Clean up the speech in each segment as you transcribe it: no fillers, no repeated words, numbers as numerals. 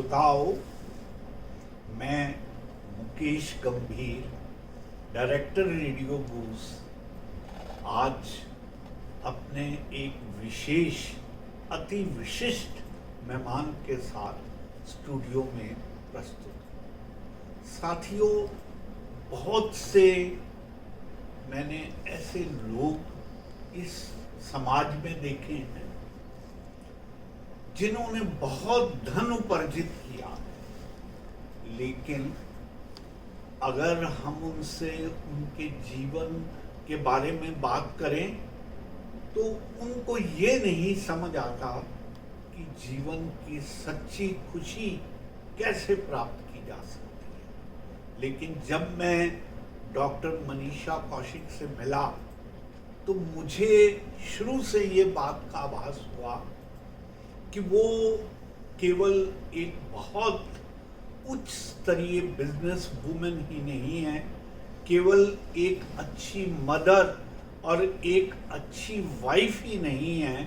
श्रोताओं, मैं मुकेश गंभीर, डायरेक्टर रेडियो बूज, आज अपने एक विशेष अति विशिष्ट मेहमान के साथ स्टूडियो में प्रस्तुत। साथियों, बहुत से मैंने ऐसे लोग इस समाज में देखे हैं जिन्होंने बहुत धन उपार्जित किया, लेकिन अगर हम उनसे उनके जीवन के बारे में बात करें तो उनको ये नहीं समझ आता कि जीवन की सच्ची खुशी कैसे प्राप्त की जा सकती है। लेकिन जब मैं डॉक्टर मनीषा कौशिक से मिला तो मुझे शुरू से ये बात का आभास हुआ कि वो केवल एक बहुत उच्च स्तरीय बिजनेस वुमेन ही नहीं है, केवल एक अच्छी मदर और एक अच्छी वाइफ ही नहीं है,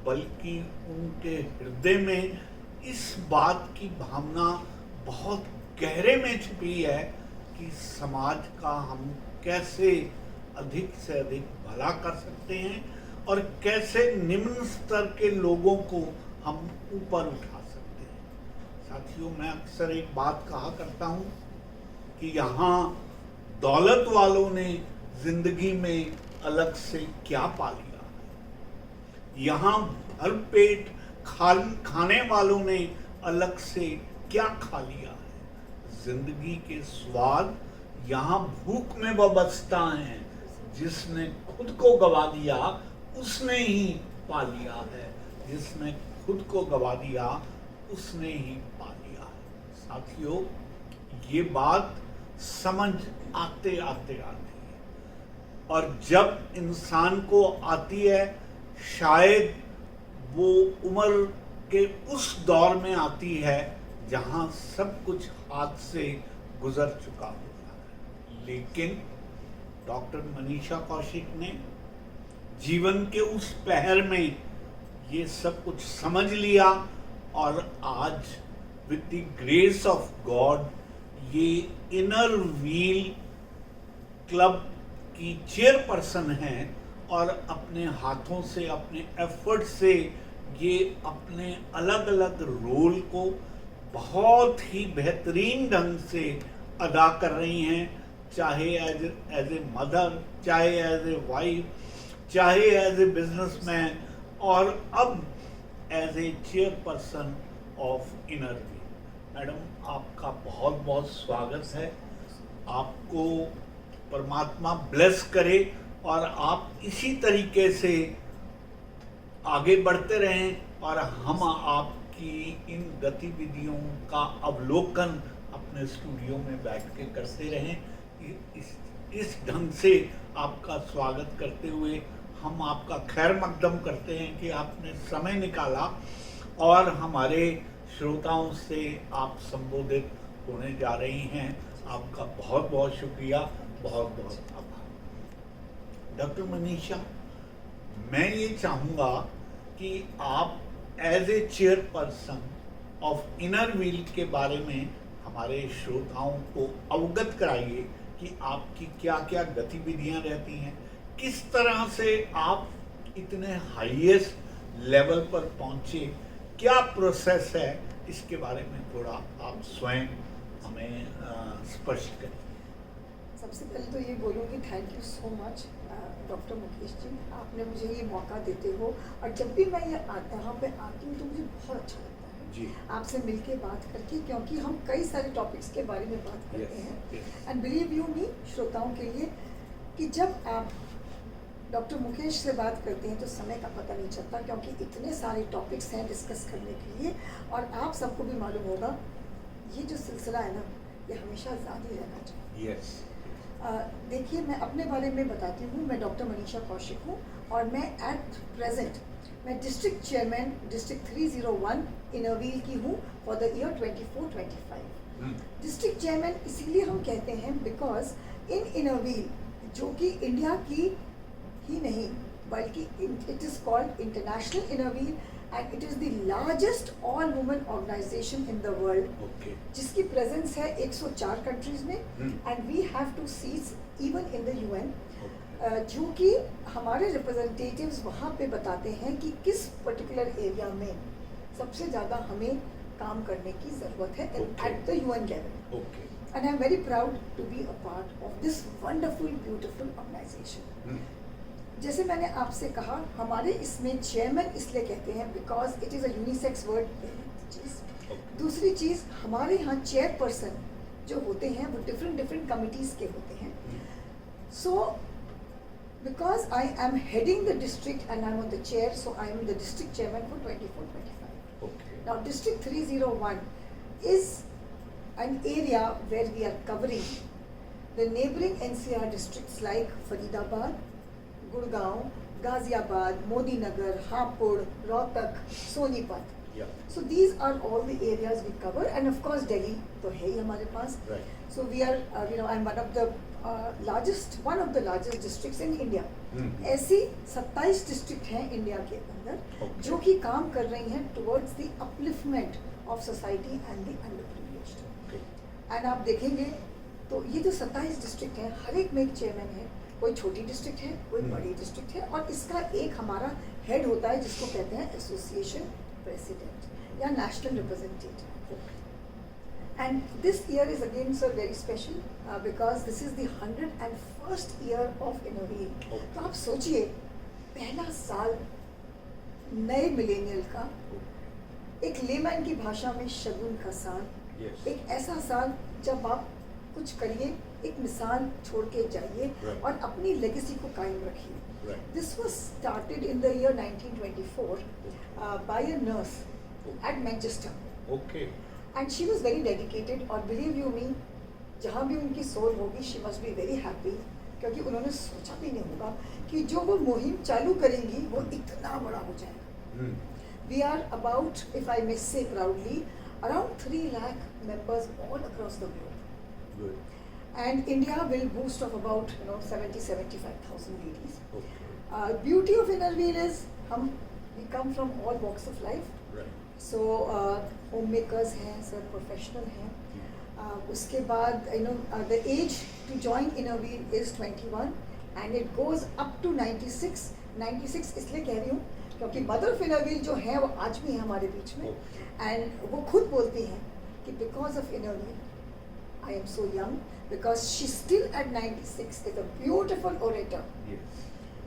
बल्कि उनके हृदय में इस बात की भावना बहुत गहरे में छिपी है कि समाज का हम कैसे अधिक से अधिक भला कर सकते हैं और कैसे निम्न स्तर के लोगों को हम ऊपर उठा सकते हैं। साथियों, मैं अक्सर एक बात कहा करता हूँ कि यहाँ दौलत वालों ने जिंदगी में अलग से क्या पा लिया है, यहाँ भरपेट खाने वालों ने अलग से क्या खा लिया है। जिंदगी के स्वाद यहाँ भूख में वाबस्ता हैं। जिसने खुद को गवा दिया उसने ही पा लिया है, जिसने खुद को गवा दिया उसने ही पा लिया है। साथियों, ये बात समझ आते आते आती है, और जब इंसान को आती है शायद वो उम्र के उस दौर में आती है जहां सब कुछ हाथ से गुजर चुका होता है। लेकिन डॉक्टर मनीषा कौशिक ने जीवन के उस पहर में ये सब कुछ समझ लिया और आज with the grace of God ये इनर व्हील क्लब की चेयरपर्सन हैं और अपने हाथों से, अपने एफर्ट से ये अपने अलग अलग रोल को बहुत ही बेहतरीन ढंग से अदा कर रही हैं, चाहे एज ए मदर, चाहे एज ए वाइफ, चाहे एज ए बिजनेसमैन और अब as a chairperson of inner Wheel. Madam, आपका बहुत बहुत स्वागत है। आपको परमात्मा ब्लेस करे और आप इसी तरीके से आगे बढ़ते रहें और हम आपकी इन गतिविधियों का अवलोकन अपने स्टूडियो में बैठ के करते रहें। इस ढंग से आपका स्वागत करते हुए हम आपका खैर मकदम करते हैं कि आपने समय निकाला और हमारे श्रोताओं से आप संबोधित होने जा रही हैं। आपका बहुत बहुत शुक्रिया, बहुत बहुत आभार। डॉक्टर मनीषा, मैं ये चाहूँगा कि आप as a chairperson of inner Wheel के बारे में हमारे श्रोताओं को अवगत कराइए कि आपकी क्या क्या गतिविधियाँ रहती हैं, किस तरह से आप इतने हाईएस्ट लेवल पर पहुंचे, क्या प्रोसेस है, इसके बारे में थोड़ा आप स्वयं हमें स्पष्ट करें। सबसे पहले तो ये बोलूँगी thank you so much doctor Mukesh ji, आपने मुझे ये मौका देते हो, और जब भी मैं यहाँ पे आती हूँ तो मुझे बहुत अच्छा लगता है जी आपसे मिलके बात करके, क्योंकि हम कई सारे टॉपिक्स के बारे में बात करते हैं। एंड बिलीव यू मी, श्रोताओं के लिए, कि जब आप डॉक्टर मुकेश से बात करते हैं तो समय का पता नहीं चलता, क्योंकि इतने सारे टॉपिक्स हैं डिस्कस करने के लिए। और आप सबको भी मालूम होगा ये जो सिलसिला है ना, ये हमेशा जारी रहना चाहिए। यस। देखिए, मैं अपने बारे में बताती हूँ। मैं डॉक्टर मनीषा कौशिक हूँ और मैं एट प्रेजेंट मैं district chairman district 301 inner Wheel की हूँ for the year 24-25। District chairman इसीलिए हम कहते हैं बिकॉज इन इनर व्हील, जो कि इंडिया की ही नहीं बल्कि it is called international Inner wheel and it is the largest all women organization in the world Okay. जिसकी प्रेजेंस है 104 कंट्रीज में Hmm. And we have two seats even in the UN Okay. जो कि हमारे representatives वहाँ पे बताते हैं कि किस पर्टिकुलर एरिया में सबसे ज़्यादा हमें काम करने की ज़रूरत है Okay. At the UN level Okay. And I am very proud to be a part of this wonderful beautiful organisation. Hmm. जैसे मैंने आपसे कहा हमारे इसमें चेयरमैन इसलिए कहते हैं because it is a unisex word. Okay. दूसरी चीज़ हमारे यहाँ चेयरपर्सन जो होते हैं वो डिफरेंट कमिटीज़ के होते हैं. So, because I am heading the district and I'm on the chair, so I am the district chairman for 24-25. Okay. Now, District 301 is an area where we are covering the neighboring NCR districts like Faridabad, Gurgaon, Ghaziabad, Modinagar, Hapur, Rohtak, Sonipat. Yeah. So these are all the areas we cover, and of course Delhi तो है ही हमारे पास. Right. So we are, I'm one of the largest districts in India. Hmm. ऐसी 27 district हैं India के अंदर Okay. जो कि काम कर रही हैं towards the upliftment of society and the underprivileged. Okay. And आप देखेंगे तो ये जो 27 डिस्ट्रिक्ट हैं हर एक में एक चेयरमैन है. कोई छोटी डिस्ट्रिक्ट है, कोई Hmm. बड़ी डिस्ट्रिक्ट है, और इसका एक हमारा हेड होता है जिसको कहते हैं एसोसिएशन प्रेसिडेंट या national representative. And this year is again, sir, very special because this is the 101st year of Innovate. Okay. तो आप सोचिए पहला साल नए मिलेनियल का, एक लेमैन की भाषा में शगुन का साल, Yes. एक ऐसा साल जब आप कुछ करिए, एक मिसाल छोड़ के जाइए Right. और अपनी लेगेसी को कायम रखिए. Right. This was started in the year 1924 by a nurse at Manchester. Okay. And she was very dedicated, और बिलीव यू मी जहाँ भी उनकी सोल होगी she must be very happy, क्योंकि उन्होंने सोचा भी नहीं होगा कि जो वो मुहिम चालू करेंगी वो इतना बड़ा हो जाएगा. Hmm. We are about, if I may say proudly, around 3 lakh members all across the globe, Good. and India will boast of about 70-75,000 ladies. Okay. Beauty of Innerwear is we come from all walks of life. Right. So home makers हैं sir, professional हैं. उसके बाद the age to join Inner Wheel is 21 and it goes up to 96. 96 इसलिए कह रही हूँ क्योंकि mother of इनोवीर जो है वो आज भी है हमारे बीच में, एंड वो खुद बोलती हैं कि because of Inner Wheel I am so young, because she still at 96 is a beautiful orator. Yes.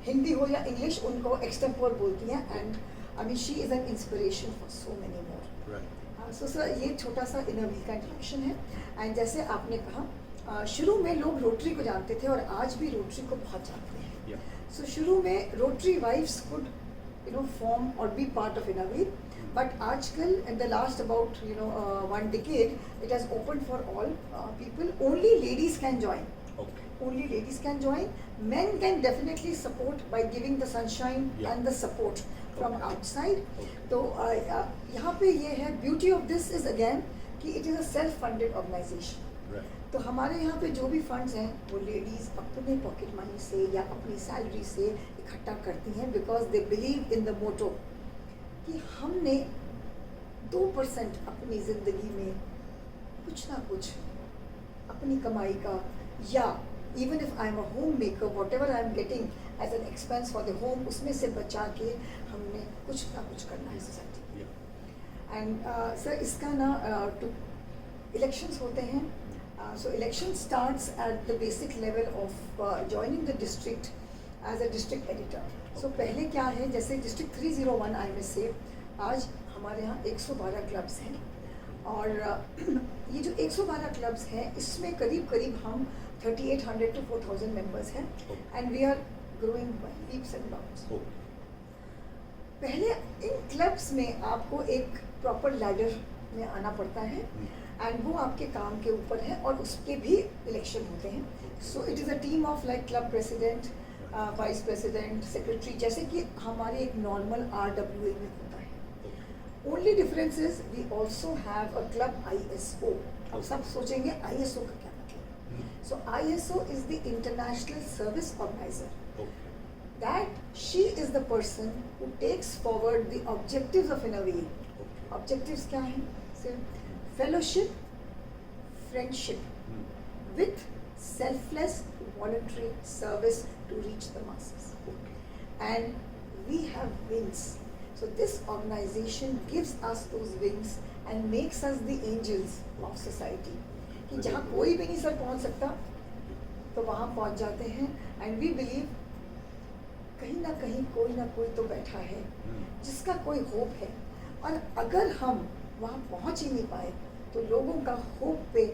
Hindi हो या इंग्लिश उनको एक्सटेम्पोर बोलती हैं, and I mean she is an inspiration for so many more. Right. So sir ये छोटा सा इनोवी का introduction है. एंड जैसे आपने कहा शुरू में लोग रोटरी को जानते थे और आज भी रोटरी को बहुत जानते हैं. Yeah. सो शुरू में रोटरी वाइफ्स कुड फॉर्म और बी पार्ट ऑफ इनोवी, बट आजकल in the last about 1 decade it has open for all people. Only ladies can join. Okay. Only ladies can join. Men can definitely support by giving the sunshine Yeah. and the support from Okay. outside. Okay. तो यहाँ पे ये है, beauty of this is again कि it is a self funded organisation. Right. तो हमारे यहाँ पे जो भी फंड्स हैं वो लेडीज़ अपने पॉकेट मनी से या अपनी सैलरी से इकट्ठा करती हैं, because they believe in the motto कि हमने 2% अपनी ज़िंदगी में कुछ ना कुछ अपनी कमाई का, या even if I am a homemaker whatever I am getting as an expense for the home, उसमें से बचा के हमने कुछ ना कुछ करना है सोसाइटी. Yeah. एंड सर इसका ना इलेक्शंस होते हैं. So election starts at the basic level of joining the district as a district editor. So पहले क्या है, जैसे डिस्ट्रिक्ट 301 आई में से आज हमारे यहाँ 112 क्लब्स हैं, और ये जो 112 क्लब्स हैं इसमें करीब करीब हम 3800 to 4000 मेंबर्स हैं, and we are growing by leaps and bounds. Okay. पहले इन क्लब्स में आपको एक प्रॉपर लैडर में आना पड़ता है, एंड वो आपके काम के ऊपर है, और उसके भी इलेक्शन होते हैं. So it is a team of like club president, vice president, secretary, जैसे कि हमारे एक नॉर्मल RWA में होता है. Only difference is we also have a club ISO. अब सब सोचेंगे ISO का क्या मतलब. So ISO is the international service organiser. Okay. That she is the person who takes forward the objectives of Inner Wheel. Objectives क्या हैं? सिर्फ fellowship, friendship, with selfless voluntary service to reach the masses. And we have wings. So this organization gives us those wings and makes us the angels of society. कि जहाँ कोई भी नहीं sir पहुँच सकता तो वहाँ पहुँच जाते हैं. And we believe कहीं ना कहीं कोई ना कोई तो बैठा है जिसका कोई होप है, और अगर हम वहाँ पहुँच ही नहीं पाए तो लोगों का होप पे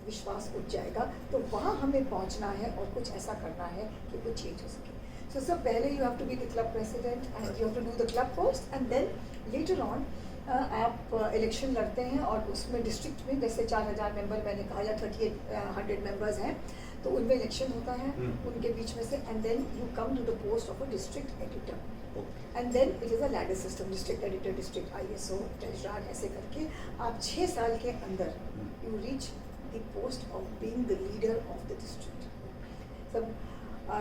विश्वास उठ जाएगा. तो वहाँ हमें पहुँचना है और कुछ ऐसा करना है कि कुछ चेंज हो सके. सो सब पहले you have to be the club president and you have to do the club post, and then later on आप इलेक्शन लड़ते हैं और उसमें डिस्ट्रिक्ट में जैसे 4000 मेंबर मैंने कहा या 3800 मेंबर्स हैं तो उनमें इलेक्शन होता है उनके बीच में से, and then you come to the post of a district editor, and then it is a ladder system. District editor, district ISO, treasurer, ऐसे करके आप 6 साल के अंदर you reach the post of being the leader of the district. सब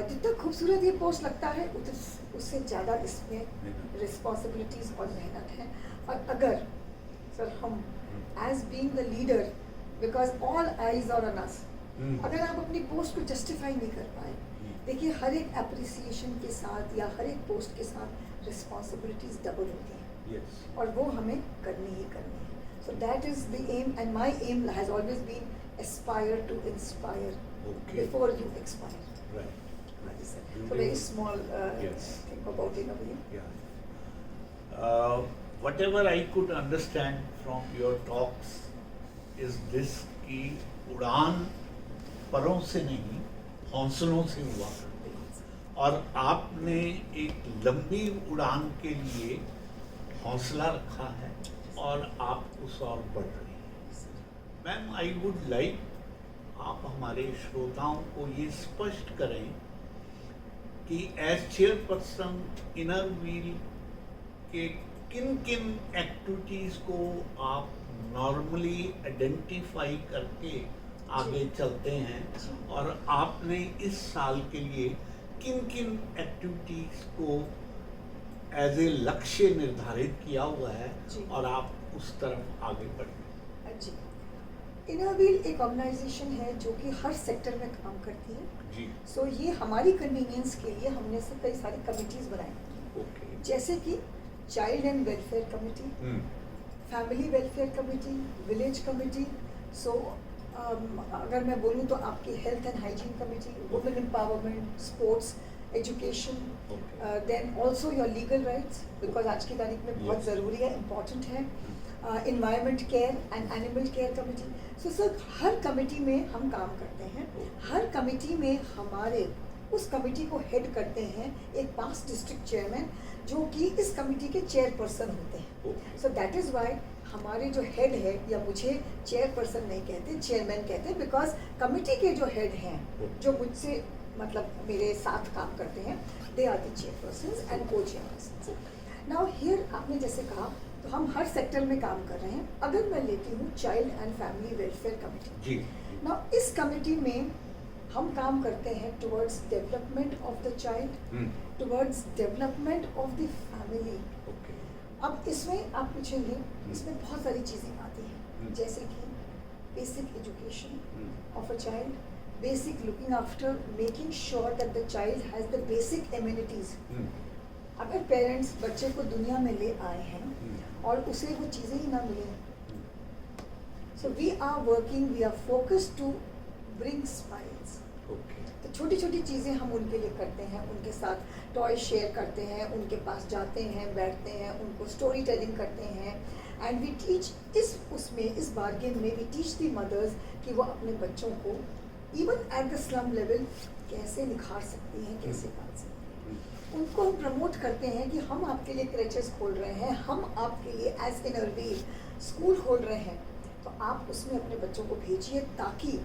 जितना खूबसूरत ये पोस्ट लगता है उससे ज़्यादा इसमें रिस्पॉन्सिबिलिटीज़ और मेहनत है. और अगर सर हम as being the leader, because all eyes are on us, अगर आप अपनी पोस्ट को जस्टिफाई नहीं कर पाए, देखिए हर एक अप्रिसिएशन के साथ या हर एक पोस्ट के साथ रिस्पॉन्सिबिलिटीज़ डबल होती हैं, और वो हमें करनी ही करनी है. So that is the aim, and my aim has always been aspire to inspire before you expire. So very small thing about Inner Wheel. Whatever I could understand from your talks is this कि उड़ान परों से नहीं हौसलों से हुआ करती है, और आपने एक लंबी उड़ान के लिए हौसला रखा है और आप उस और बढ़ रही हैं. मैम, आई वुड लाइक आप हमारे श्रोताओं को ये स्पष्ट करें कि एज चेयरपर्सन इनर व्हील के किन किन एक्टिविटीज़ को आप नॉर्मली आइडेंटिफाई करके आगे चलते हैं, और आपने इस साल के लिए किन किन एक्टिविटीज़ को एज ए लक्ष्य निर्धारित किया हुआ है और आप उस तरफ आगे बढ़ें. जी, इनर व्हील एक ऑर्गेनाइजेशन है जो कि हर सेक्टर में काम करती है जी. सो ये हमारी कन्वीनियंस के लिए हमने से कई सारी कमिटीज़ बनाई. जैसे कि child and welfare committee, family welfare committee, village committee. So अगर मैं बोलूँ तो आपकी health and hygiene committee, women empowerment, sports, education, then also your legal rights, because आज की तारीख में बहुत ज़रूरी है, इम्पॉर्टेंट है. Environment care and animal care committee. So sir हर कमेटी में हम काम करते हैं. हर कमेटी में हमारे उस कमेटी को हेड करते हैं एक पास्ट डिस्ट्रिक्ट चेयरमैन जो कि इस कमेटी के चेयरपर्सन होते हैं. सो दैट इज़ वाई हमारे जो हेड है, या मुझे चेयरपर्सन नहीं कहते, चेयरमैन कहते हैं, बिकॉज कमेटी के जो हेड हैं जो मुझसे मतलब मेरे साथ काम करते हैं, they are the chairperson and co chairperson. Now here आपने जैसे कहा तो हम हर सेक्टर में काम कर रहे हैं. अगर मैं लेती हूँ child and family welfare committee जी. नाउ इस कमेटी में हम काम करते हैं towards development of the child, towards development of the family. अब इसमें आप पूछेंगे, इसमें बहुत सारी चीज़ें आती हैं, जैसे कि basic education of a child, basic looking after, making sure that the child has the basic amenities. अगर पेरेंट्स बच्चे को दुनिया में ले आए हैं और उसे वो चीज़ें ही ना मिले, so we are working, we are focused to bring smiles. तो छोटी छोटी चीज़ें हम उनके लिए करते हैं, उनके साथ टॉय शेयर करते हैं, उनके पास जाते हैं, बैठते हैं, उनको स्टोरी टेलिंग करते हैं, एंड वी टीच इस बारगेन में वी टीच दी मदर्स कि वो अपने बच्चों को even at the slum level कैसे निखार सकती हैं, कैसे पाल सकती हैं. उनको हम प्रमोट करते हैं कि हम आपके लिए क्रेचेस खोल रहे हैं, हम आपके लिए एज इनर व्हील स्कूल खोल रहे हैं, तो आप उसमें अपने बच्चों को भेजिए ताकि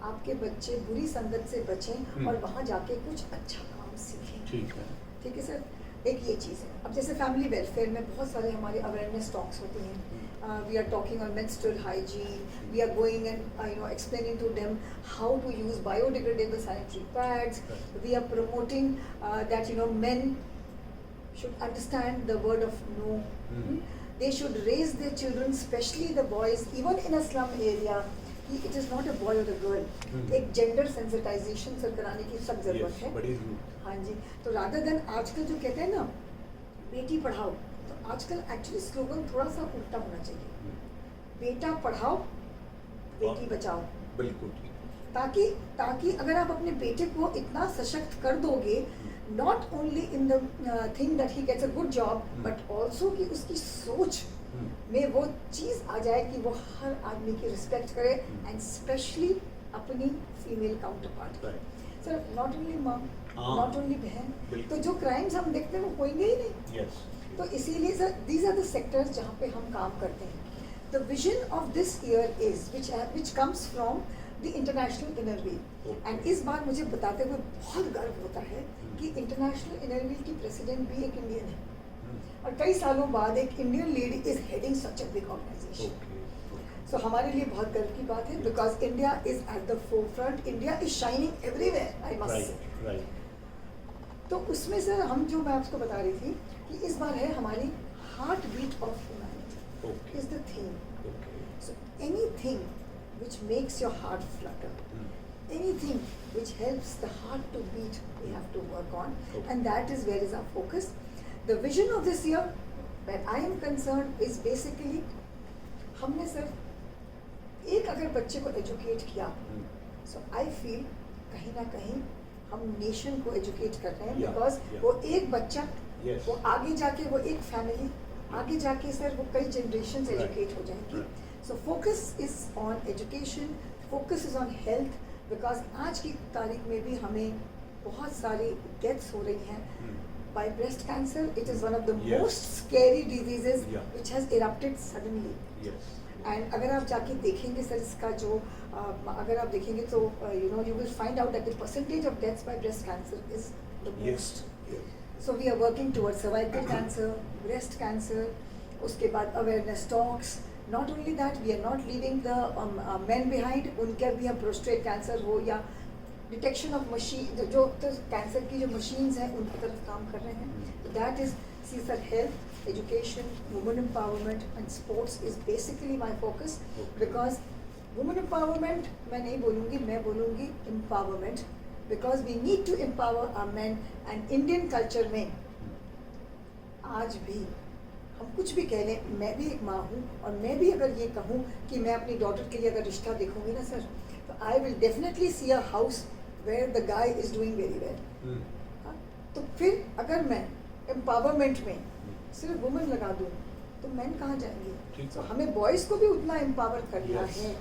आपके बच्चे बुरी संगत से बचें और वहाँ जाके कुछ अच्छा काम सीखें. ठीक है सर. एक ये चीज़ है. अब जैसे फैमिली वेलफेयर में बहुत सारे हमारे अवेयरनेस टॉक्स होती हैं. We are talking on menstrual hygiene. We are going and explaining to them how to use biodegradable sanitary pads. We are promoting that men should understand the word of no. They should raise their children, especially the boys, even in a slum area. कि it is not a boy or a girl. एक gender sensitization sir कराने की सब जरूरत है. बड़ी जरूरत. हाँ जी. तो rather than आजकल जो कहते हैं ना बेटी पढ़ाओ, तो आजकल एक्चुअली स्लोगन थोड़ा सा उल्टा होना चाहिए. बेटा पढ़ाओ, बेटी बचाओ. बिल्कुल. ताकि अगर आप अपने बेटे को इतना सशक्त कर दोगे, not only in the thing that he gets a good job, but also कि उसकी सोच में वो चीज़ आ जाए कि वो हर आदमी की रिस्पेक्ट करे, एंड स्पेशली अपनी female counter part. Sir not only माँ, नॉट ओनली बहन, तो जो क्राइम्स हम देखते हैं वो होंगे ही नहीं. Yes. तो इसीलिए sir these are the sectors जहाँ पे हम काम करते हैं. The vision of this year is which comes from the International Inner Wheel. And इस बार मुझे बताते हुए बहुत गर्व होता है कि इंटरनेशनल इनर व्हील की प्रेसिडेंट भी एक इंडियन है, और कई सालों बाद एक Indian lady is heading such a big organisation. So हमारे लिए बहुत गर्व की बात है, because India is at the forefront. India is shining everywhere, I must say. तो उसमें सर हम जो मैं आपको बता रही थी कि इस बार है हमारी heartbeat of humanity is the theme. So anything which makes your heart flutter, anything which helps the heart to beat, we have to work on, and that is where is our focus. The vision of this year, where I am concerned, is basically हमने सिर्फ एक अगर बच्चे को educate किया, so I feel कहीं ना कहीं हम नेशन को एजुकेट कर रहे हैं, बिकॉज वो एक बच्चा वो आगे जाके वो एक फैमिली आगे जाके सर वो कई जनरेशन एजुकेट हो जाएंगी. So focus is on education, focus is on health, because आज की तारीख में भी हमें बहुत सारी deaths हो रही हैं by breast cancer. It is one of the most scary diseases which has erupted suddenly. And अगर आप जाके देखेंगे सर इसका जो अगर आप देखेंगे तो you will find out that the percentage of deaths by breast cancer is the most. So we are working towards cervical cancer, breast cancer, उसके बाद awareness talks. Not only that, we are not leaving the men behind. उनके भी हम prostate cancer हो या detection of machine जो cancer की जो machines हैं उनकी तरफ काम कर रहे हैं. That is sir, health, education, women empowerment and sports is basically my focus. Because women empowerment मैं नहीं बोलूँगी, मैं बोलूँगी empowerment, because we need to empower our men. And Indian culture में आज भी हम कुछ भी कह लें, मैं भी एक माँ हूँ, और मैं भी अगर ये कहूँ कि मैं अपनी डॉटर के लिए अगर रिश्ता देखूँगी ना सर, तो I will definitely see a house where the guy is doing very well. तो फिर अगर मैं एम्पावरमेंट में सिर्फ वुमेन लगा दूँ तो मैन कहाँ जाएंगे. तो हमें बॉयज़ को भी उतना एम्पावर करना है,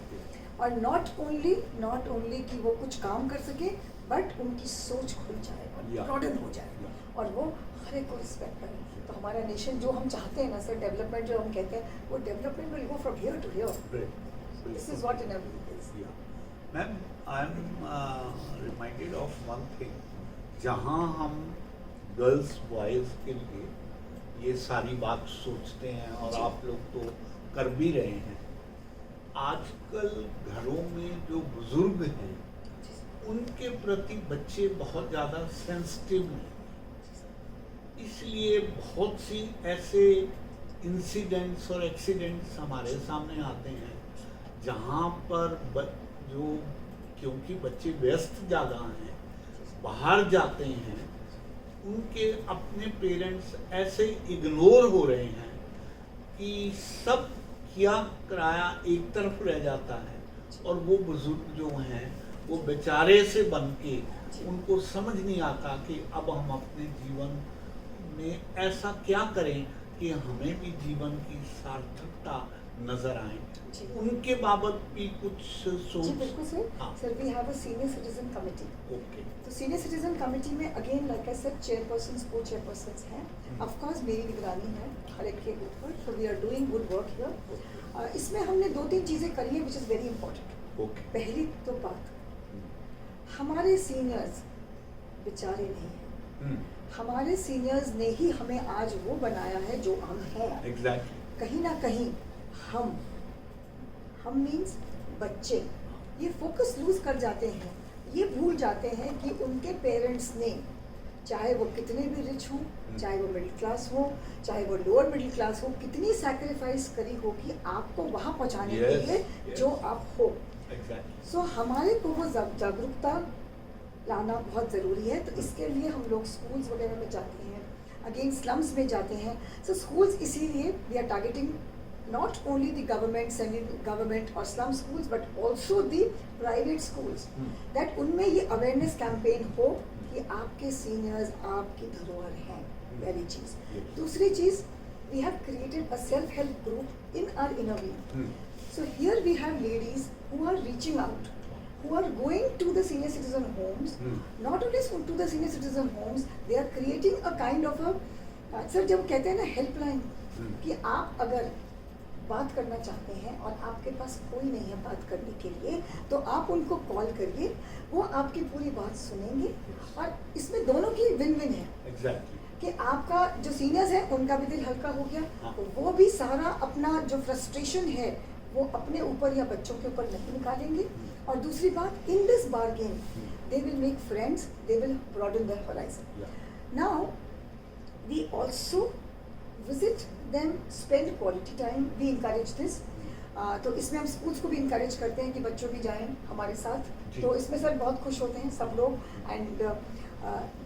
और नॉट ओनली कि वो कुछ काम कर सके, बट उनकी सोच खुल जाए और ब्रॉडन हो जाए, और वो हर एक को रिस्पेक्ट करें. तो हमारा नेशन जो हम चाहते हैं ना सर, डेवलपमेंट जो हम कहते हैं, वो development will go from here to here. This is what Inner Wheel is. Ma'am, I am reminded of one thing. जहाँ हम गर्ल्स बॉयज़ के लिए ये सारी बात सोचते हैं, और आप लोग तो कर भी रहे हैं, आजकल घरों में जो बुजुर्ग हैं उनके प्रति बच्चे बहुत ज़्यादा सेंसिटिव हैं. इसलिए बहुत सी ऐसे इंसिडेंट्स और एक्सीडेंट्स हमारे सामने आते हैं जहाँ पर जो क्योंकि बच्चे व्यस्त ज़्यादा हैं, बाहर जाते हैं, उनके अपने पेरेंट्स ऐसे इग्नोर हो रहे हैं कि सब किया कराया एक तरफ रह जाता है, और वो बुजुर्ग जो हैं वो बेचारे से बन के उनको समझ नहीं आता कि अब हम अपने जीवन में ऐसा क्या करें कि हमें भी जीवन की सार्थकता नजर आए. उनके बाबत भी कुछ सोच. बिल्कुल sir. Sir we have a senior citizen committee. Okay. तो सीनियर सिटीजन कमेटी में again like I said chairperson co chairpersons हैं. ऑफ कोर्स मेरी निगरानी है हर एक के ऊपर. So we are doing good work here. इसमें हमने 2-3 चीज़ें करी हैं विच इज़ वेरी इंपॉर्टेंट. पहली तो बात, हमारे सीनियर्स बेचारे नहीं हैं. हमारे सीनियर्स ने ही हमें आज वो बनाया है जो हम हैं. Exactly. कहीं ना कहीं हम मीन्स बच्चे ये फोकस लूज कर जाते हैं, ये भूल जाते हैं कि उनके पेरेंट्स ने चाहे वो कितने भी रिच हो, चाहे वो मिडिल क्लास हो, चाहे वो लोअर मिडिल क्लास हो, कितनी सैक्रिफाइस करी होगी आपको वहाँ पहुँचाने के Yes, लिए yes. जो आप हो। Exactly. सो हमारे को वो जागरूकता लाना बहुत ज़रूरी है। तो इसके लिए हम लोग स्कूल्स वगैरह में जाते हैं, अगेन स्लम्स में जाते हैं। सो स्कूल्स इसीलिए we are targeting not only the government, semi-government or slum schools, but also the private schools. That उनमें ये awareness campaign हो कि आपके seniors आपकी धरोहर हैं, पहली चीज़। दूसरी चीज़, we have created a self-help group in our inner wheel. So here we have ladies who are reaching out, who are going to the senior citizen homes. Not only to the senior citizen homes, they are creating a kind of a, sir जब कहते हैं ना helpline, कि आप अगर बात करना चाहते हैं और आपके पास कोई नहीं है बात करने के लिए, तो आप उनको कॉल करिए, वो आपकी पूरी बात सुनेंगे और इसमें दोनों की विन विन है। Exactly. कि आपका जो सीनियर्स है उनका भी दिल हल्का हो गया, तो वो भी सारा अपना जो फ्रस्ट्रेशन है वो अपने ऊपर या बच्चों के ऊपर नहीं निकालेंगे। और दूसरी बात, in this bargain they will make friends, they will broaden their horizon. Now we also visit them, spend quality time, we encourage this. तो इसमें हम स्कूल्स को भी इंकरेज करते हैं कि बच्चों भी जाएं हमारे साथ, तो इसमें सर बहुत खुश होते हैं सब लोग। एंड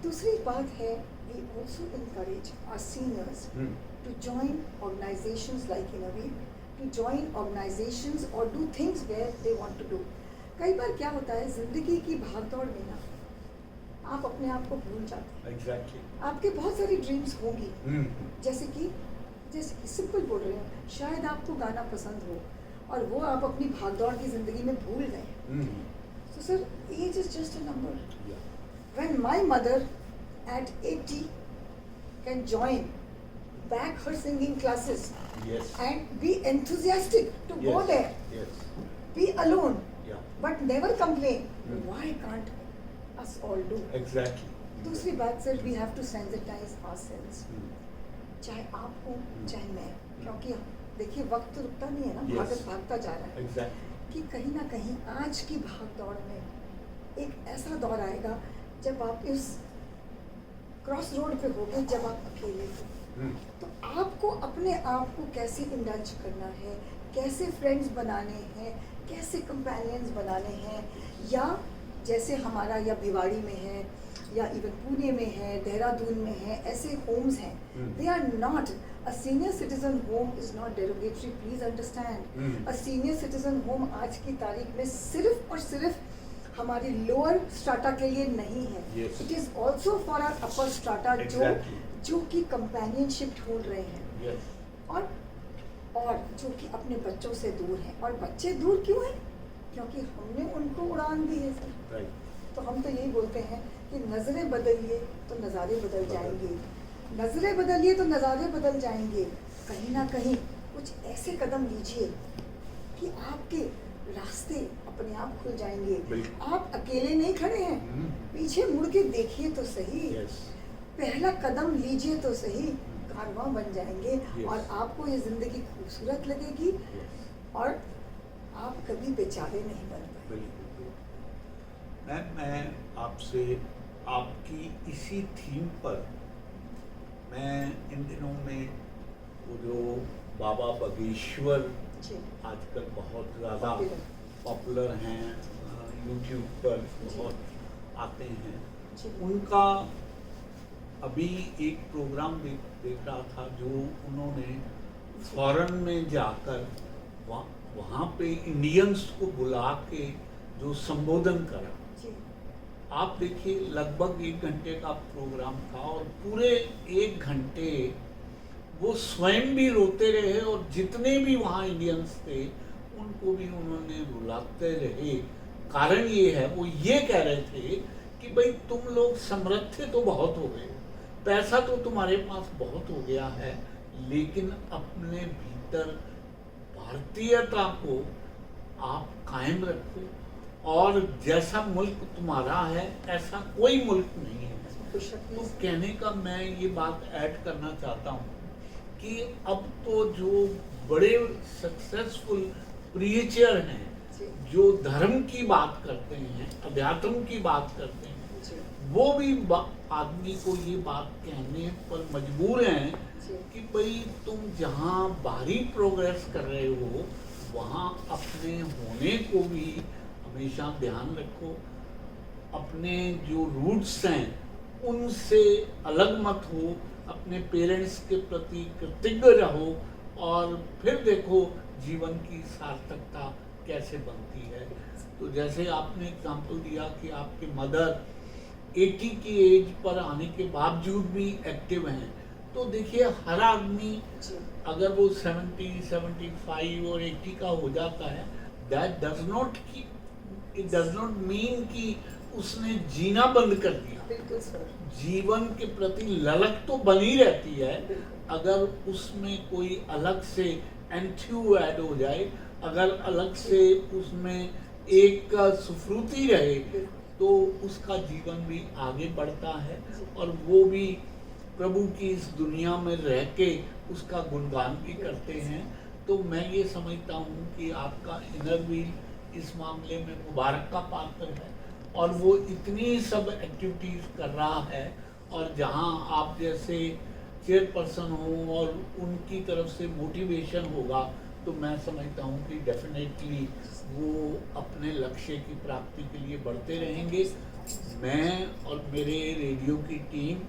दूसरी बात है, we also encourage our seniors to join organizations like Innovate, to join organizations or do things where they want to do. कई बार क्या होता है जिंदगी की भागदौड़ में ना आप अपने आप को भूल जाते हैं। Exactly. आपके बहुत सारी ड्रीम्स होंगी, जैसे सिंपल बोल रहे हो, शायद आपको गाना पसंद हो और वो आप अपनी भागदौड़ की जिंदगी में भूल गए। So sir, age is just a number. Yeah. When my mother at 80 can join back her singing classes Yes. and be enthusiastic to go Yes. there, Yes. be alone, Yeah. but never complain, why can't us all do? Exactly. दूसरी बात sir, we have to sensitize ourselves, चाहे आप हो चाहे मैं, क्योंकि देखिए वक्त तो रुकता नहीं है ना, Yes. भागता जा रहा है। Exactly. कि कहीं ना कहीं आज की भाग दौड़ में एक ऐसा दौर आएगा जब आप इस क्रॉस रोड पे होगे, जब आप अकेले हो, तो आपको अपने आप को कैसे इंडल्ज करना है, कैसे फ्रेंड्स बनाने हैं, कैसे कंपेनियंस बनाने हैं, या जैसे हमारा या भिवाड़ी में है या इवन पुणे में है, देहरादून में है, ऐसे होम्स हैं। They are not a senior citizen home is not derogatory, please understand. A senior citizen home आज की तारीख में सिर्फ और सिर्फ हमारी लोअर स्ट्राटा के लिए नहीं है, Yes. It is also for our upper strata Exactly. जो कि कंपेनियनशिप ढूंढ रहे हैं Yes. और जो कि अपने बच्चों से दूर हैं। और बच्चे दूर क्यों हैं? क्योंकि हमने उनको उड़ान दी है सर। Right. तो हम तो यही बोलते हैं कि नज़रें बदलिए तो नज़ारे बदल जाएंगे, नज़रें बदलिए तो नज़ारे बदल जाएंगे। कहीं ना कहीं कुछ ऐसे कदम लीजिए कि आपके रास्ते अपने आप खुल जाएंगे। बिल्कुल। आप अकेले नहीं खड़े हैं, पीछे मुड़ के देखिए तो सही, Yes. पहला कदम लीजिए तो सही, कारवां बन जाएंगे। Yes. और आपको ये ज़िंदगी खूबसूरत लगेगी Yes. और आप कभी बेचारे नहीं बन पाएंगे। बिल्कुल। मैं आपसे आपकी इसी थीम पर, मैं इन दिनों में वो जो बाबा बागेश्वर जी आजकल बहुत ज़्यादा Popular. पॉपुलर हैं, यूट्यूब पर बहुत आते हैं, जी उनका अभी एक प्रोग्राम देख रहा था जो उन्होंने फॉरेन में जाकर वहाँ पे इंडियंस को बुला के जो संबोधन करा। जी आप देखिए लगभग 1 घंटे का प्रोग्राम था और पूरे 1 घंटे वो स्वयं भी रोते रहे और जितने भी वहाँ इंडियंस थे उनको भी उन्होंने रुलाते रहे। कारण ये है, वो ये कह रहे थे कि भाई तुम लोग समृद्ध तो बहुत हो गए, पैसा तो तुम्हारे पास बहुत हो गया है, लेकिन अपने भीतर भारतीयता को आप कायम रखो, और जैसा मुल्क तुम्हारा है ऐसा कोई मुल्क नहीं है। तो कहने का मैं ये बात ऐड करना चाहता हूँ कि अब तो जो बड़े सक्सेसफुल प्रीचर हैं, जो धर्म की बात करते हैं, अध्यात्म की बात करते हैं, जी। वो भी आदमी को ये बात कहने पर मजबूर हैं जी। कि भाई तुम जहाँ बाहरी प्रोग्रेस कर रहे हो वहाँ अपने होने को भी हमेशा ध्यान रखो, अपने जो रूट्स हैं उनसे अलग मत हो, अपने पेरेंट्स के प्रति कृतज्ञ रहो और फिर देखो जीवन की सार्थकता कैसे बनती है। तो जैसे आपने एग्जाम्पल दिया कि आपके मदर 80 की एज पर आने के बावजूद भी एक्टिव हैं, तो देखिए हर आदमी जी। अगर वो 70, 75 और 80 का हो जाता है, दैट डज नॉट मीन कि उसने जीना बंद कर दिया। बिल्कुल सर। जीवन के प्रति ललक तो बनी रहती है, बिल्कुल। अगर उसमें कोई अलग से एंथ्यू ऐड हो जाए, अगर अलग से उसमें एक सुफ्रुति रहे, तो उसका जीवन भी आगे बढ़ता है और वो भी प्रभु की इस दुनिया में रह के उसका गुणगान भी करते हैं। तो मैं ये समझता हूँ कि आपका इनर व्हील इस मामले में मुबारक का पात्र है और वो इतनी सब एक्टिविटीज़ कर रहा है, और जहाँ आप जैसे चेयरपर्सन हो और उनकी तरफ से मोटिवेशन होगा तो मैं समझता हूँ कि डेफिनेटली वो अपने लक्ष्य की प्राप्ति के लिए बढ़ते रहेंगे। मैं और मेरे रेडियो की टीम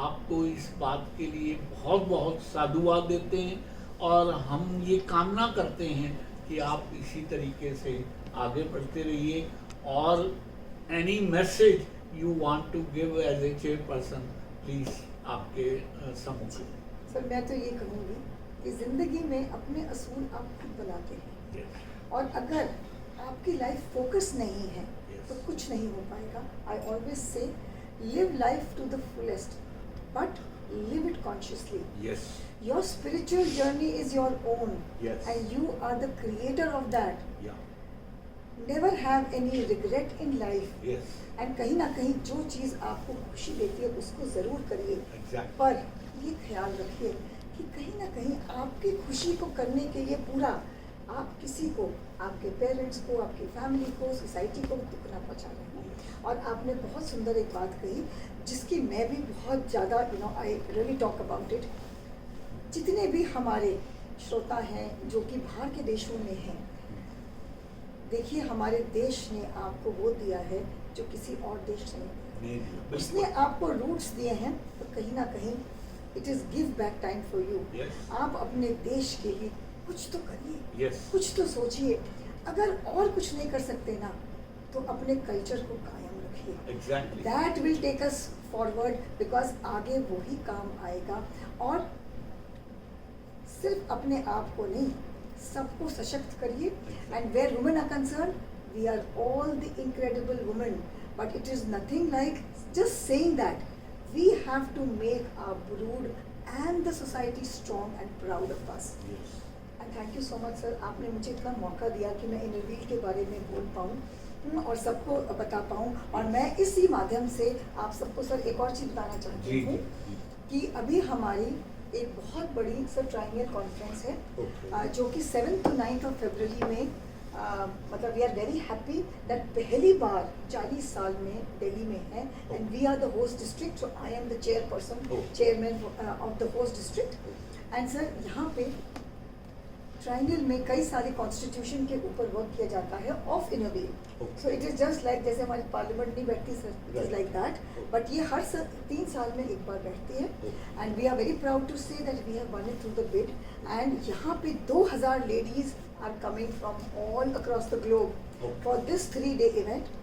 आपको इस बात के लिए बहुत बहुत साधुवाद देते हैं और हम ये कामना करते हैं कि आप इसी तरीके से आगे बढ़ते रहिए। और any message you want to give as a chairperson, please आपके सम्मुख। सर मैं तो ये कहूँगी कि ज़िंदगी में अपने असूल आप खुद बनाते हैं और अगर आपकी लाइफ फोकस नहीं है तो कुछ नहीं हो पाएगा। I always say live life to the fullest but live it consciously. Yes. Your spiritual journey is your own. Yes. And you are the creator of that. Yeah. Never have any regret in life. Yes. And कहीं ना कहीं जो चीज़ आपको खुशी देती है उसको ज़रूर करिए। Exactly. पर ये ख्याल रखिए कि कहीं ना कहीं आपकी खुशी को करने के लिए पूरा आप किसी को, आपके पेरेंट्स को, आपकी फैमिली को, सोसाइटी को दुख ना पहुँचा रहे हैं। और आपने बहुत सुंदर एक बात कही जिसकी मैं भी बहुत ज़्यादा I really talk about it. जितने भी हमारे श्रोता हैं जो कि बाहर के देशों में हैं, देखिए हमारे देश ने आपको वो दिया है जो किसी और देश ने नहीं दिया। उसने आपको रूट्स दिए हैं, तो कहीं ना कहीं it is give back time for you. आप अपने देश के लिए कुछ तो करिए। कुछ तो सोचिए। अगर और कुछ नहीं कर सकते ना तो अपने कल्चर को कायम रखिए। Exactly. That will take us forward, because आगे वही काम आएगा। और सिर्फ अपने आप को नहीं, सबको सशक्त करिए। And where women are concerned, we are all the incredible women, but it is nothing like just saying that we have to make our brood and the society strong and proud of us. And thank you so much sir, आपने मुझे इतना मौका दिया कि मैं inner Wheel के बारे में बोल पाऊँ और सबको बता पाऊँ। और मैं इसी माध्यम से आप सबको सर एक और चीज़ बताना चाहती हूँ कि अभी हमारी एक बहुत बड़ी सर ट्राइंगल कॉन्फ्रेंस है जो कि 7 to 9 फरवरी में मतलब we are very happy that पहली बार 40 साल में दिल्ली में है and we are the host district. So I am the chairman of the host district. And sir यहाँ पे ट्राइंगल में कई सारे कॉन्स्टिट्यूशन के ऊपर वर्क किया जाता है of inner wheel. So it is just like जैसे हमारी पार्लियामेंट नहीं बैठती sir, it is like that, but ये हर 3 साल में एक बार बैठती है। And we are very proud to say that we have won it through the bid. And यहाँ पे 2000 ladies are coming from all across the globe for this 3-day event.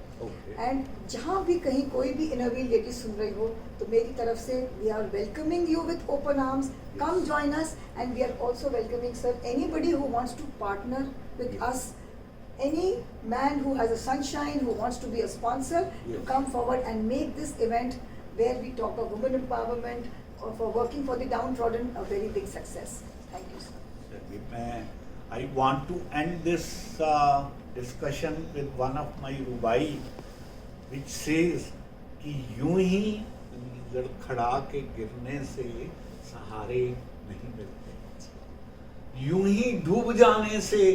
And जहाँ भी कहीं कोई भी इनर व्हील लेडी सुन रही हो तो मेरी तरफ से we are welcoming you with open arms. Come join us and we are also welcoming sir anybody who wants to partner with us, any man who has a sunshine, who wants to be a sponsor, to come forward and make this event where we talk of women empowerment or for working for the downtrodden a very big success. Thank you sir. I want to end this discussion with one of my rubai which says कि यूं ही लड़खड़ा के गिरने से सहारे नहीं मिलते, यूं ही डूब जाने से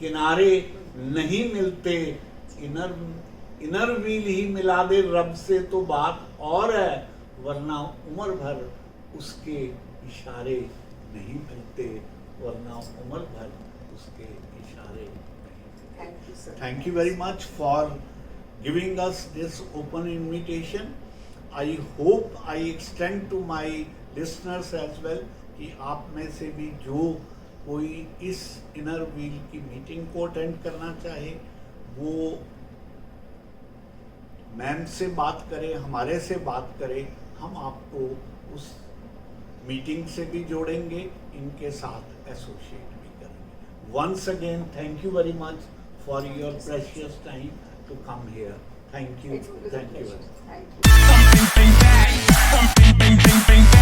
किनारे नहीं मिलते। इनर इनर व्हील ही मिला दे रब से तो बात और है, वरना उम्र भर उसके इशारे नहीं मिलते, वरना उम्र भर उसके इशारे नहीं मिलते। Thank you sir. Thank you very much for giving us this open invitation. I hope I extend to my listeners as well कि आप में से भी जो कोई इस इनर व्हील की मीटिंग को अटेंड करना चाहे वो मैम से बात करे, हमारे से बात करे, हम आपको उस मीटिंग से भी जोड़ेंगे, इनके साथ एसोसिएट भी करेंगे। Once again, thank you very much for your precious time to come here. Thank you. It's always a Thank you. pleasure. Thank you. Something bang, something bang, bang, bang, bang.